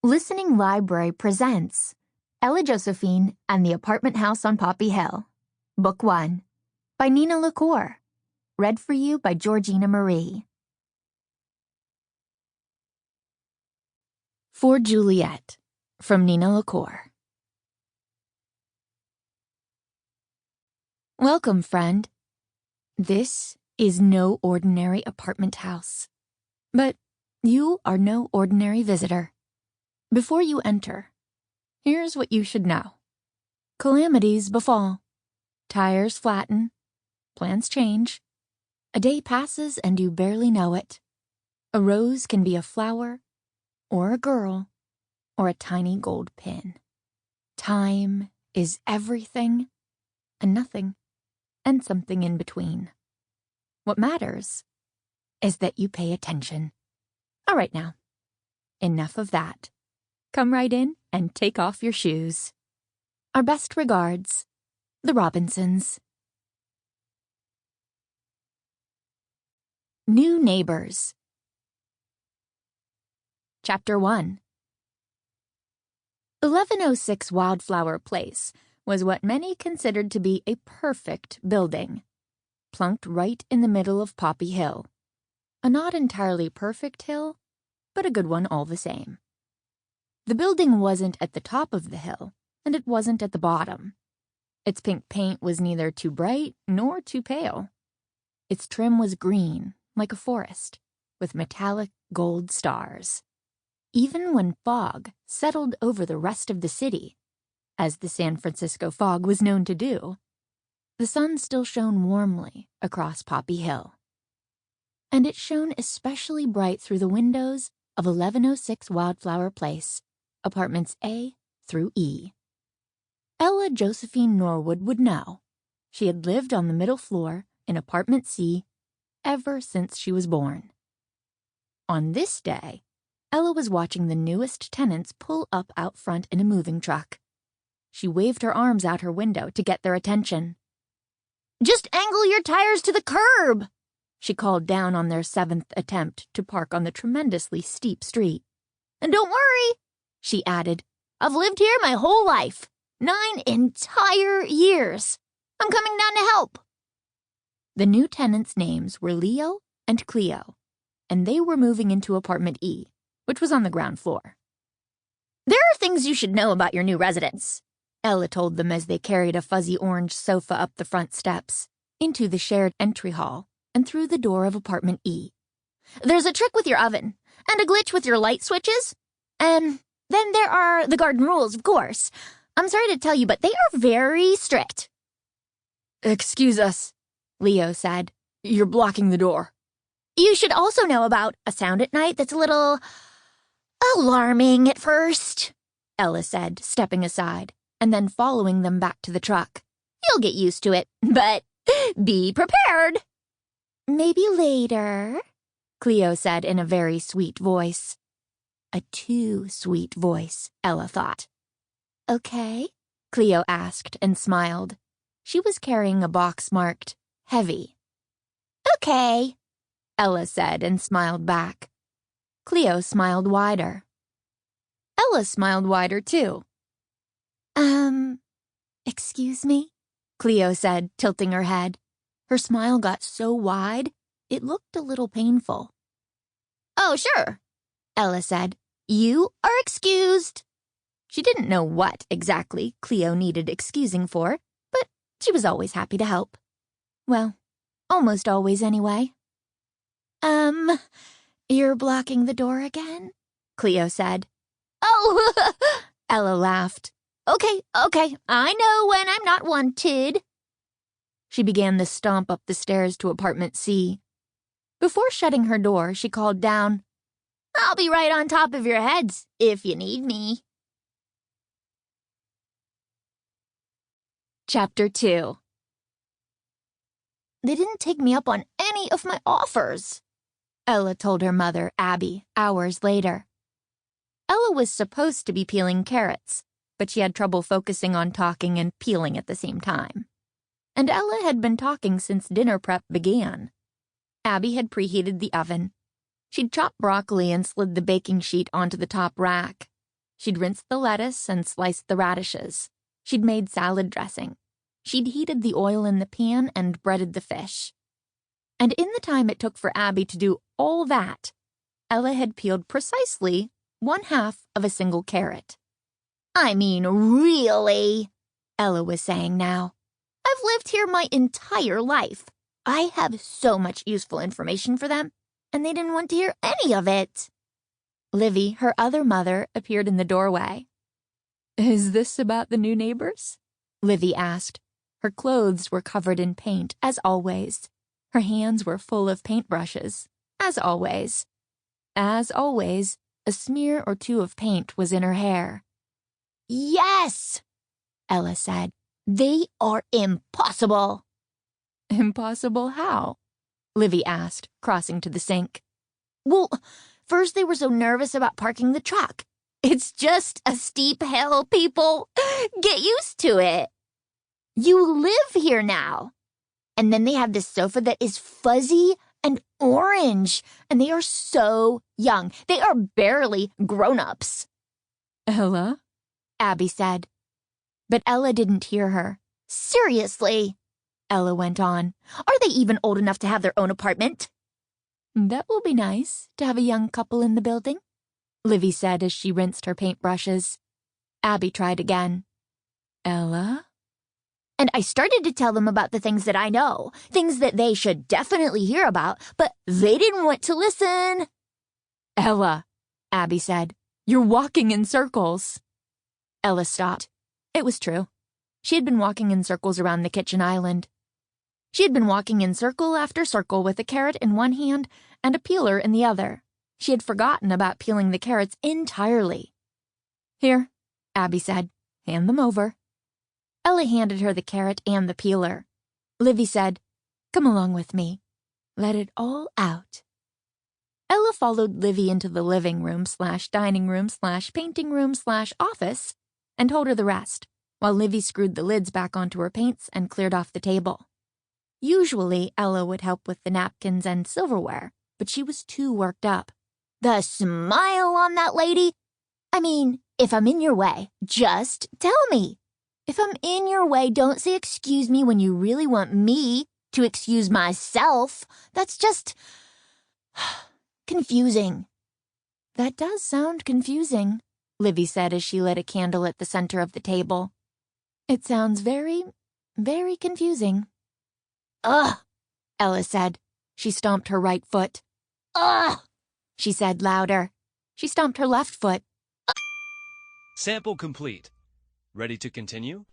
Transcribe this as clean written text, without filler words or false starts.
Listening Library presents Ella Josephine and the Apartment House on Poppy Hill, Book 1, by Nina LaCour, read for you by Jorjeana Marie. For Juliet, from Nina LaCour. Welcome, friend. This is no ordinary apartment house, but you are no ordinary visitor. Before you enter, here's what you should know. Calamities befall. Tires flatten. Plans change. A day passes and you barely know it. A rose can be a flower, or a girl, or a tiny gold pin. Time is everything and nothing, and something in between. What matters is that you pay attention. All right now, enough of that. Come right in and take off your shoes. Our best regards, the Robinsons. New Neighbors. Chapter 1. 1106 Wildflower Place was what many considered to be a perfect building, plunked right in the middle of Poppy Hill. A not entirely perfect hill, but a good one all the same. The building wasn't at the top of the hill, and it wasn't at the bottom. Its pink paint was neither too bright nor too pale. Its trim was green, like a forest, with metallic gold stars. Even when fog settled over the rest of the city, as the San Francisco fog was known to do, the sun still shone warmly across Poppy Hill. And it shone especially bright through the windows of 1106 Wildflower Place, apartments A through E. Ella Josephine Norwood would know. She had lived on the middle floor in apartment C ever since she was born. On this day, Ella was watching the newest tenants pull up out front in a moving truck. She waved her arms out her window to get their attention. "Just angle your tires to the curb," she called down on their 7th attempt to park on the tremendously steep street. "And don't worry," she added, "I've lived here my whole life, 9 entire years. I'm coming down to help." The new tenants' names were Leo and Cleo, and they were moving into apartment E, which was on the ground floor. "There are things you should know about your new residence," Ella told them as they carried a fuzzy orange sofa up the front steps, into the shared entry hall, and through the door of apartment E. "There's a trick with your oven, and a glitch with your light switches, and then there are the garden rules, of course. I'm sorry to tell you, but they are very strict." "Excuse us," Leo said. "You're blocking the door." "You should also know about a sound at night that's a little alarming at first," Ella said, stepping aside, and then following them back to the truck. "You'll get used to it, but be prepared." "Maybe later," Cleo said in a very sweet voice. A too sweet voice, Ella thought. "Okay?" Cleo asked and smiled. She was carrying a box marked heavy. "Okay," Ella said and smiled back. Cleo smiled wider. Ella smiled wider too. Excuse me?" Cleo said, tilting her head. Her smile got so wide, it looked a little painful. "Oh, sure," Ella said. "You are excused." She didn't know what exactly Cleo needed excusing for, but she was always happy to help. Well, almost always anyway. You're blocking the door again?" Cleo said. "Oh," Ella laughed. Okay, I know when I'm not wanted." She began the stomp up the stairs to apartment C. Before shutting her door, she called down, "I'll be right on top of your heads if you need me." Chapter 2. "They didn't take me up on any of my offers," Ella told her mother, Abby, hours later. Ella was supposed to be peeling carrots, but she had trouble focusing on talking and peeling at the same time. And Ella had been talking since dinner prep began. Abby had preheated the oven. She'd chopped broccoli and slid the baking sheet onto the top rack. She'd rinsed the lettuce and sliced the radishes. She'd made salad dressing. She'd heated the oil in the pan and breaded the fish. And in the time it took for Abby to do all that, Ella had peeled precisely 1/2 of a single carrot. I mean, really, Ella was saying now. I've lived here my entire life. I have so much useful information for them, and they didn't want to hear any of it. Livy, her other mother, appeared in the doorway. "Is this about the new neighbors?" Livy asked. Her clothes were covered in paint, as always. Her hands were full of paintbrushes, as always. As always, a smear or two of paint was in her hair. Yes, Ella said. They are impossible. Impossible how? Livy asked, crossing to the sink. Well, first they were so nervous about parking the truck. It's just a steep hill, people. Get used to it. You live here now. And then they have this sofa that is fuzzy and orange, and they are so young. They are barely grown-ups. Ella? Abby said. But Ella didn't hear her. Seriously, Ella went on. Are they even old enough to have their own apartment? That will be nice, to have a young couple in the building, Livy said as she rinsed her paintbrushes. Abby tried again. Ella? And I started to tell them about the things that I know, things that they should definitely hear about, but they didn't want to listen. Ella, Abby said, you're walking in circles. Ella stopped. It was true. She had been walking in circles around the kitchen island. She had been walking in circle after circle with a carrot in one hand and a peeler in the other. She had forgotten about peeling the carrots entirely. Here, Abby said. Hand them over. Ella handed her the carrot and the peeler. Livy said, come along with me. Let it all out. Ella followed Livy into the living room / dining room / painting room / office and told her the rest, while Livy screwed the lids back onto her paints and cleared off the table. Usually, Ella would help with the napkins and silverware, but she was too worked up. The smile on that lady! I mean, if I'm in your way, just tell me. If I'm in your way, don't say excuse me when you really want me to excuse myself. That's just confusing. That does sound confusing, Livy said as she lit a candle at the center of the table. It sounds very, very confusing. Ugh, Ella said. She stomped her right foot. Ugh, she said louder. She stomped her left foot. Sample complete. Ready to continue?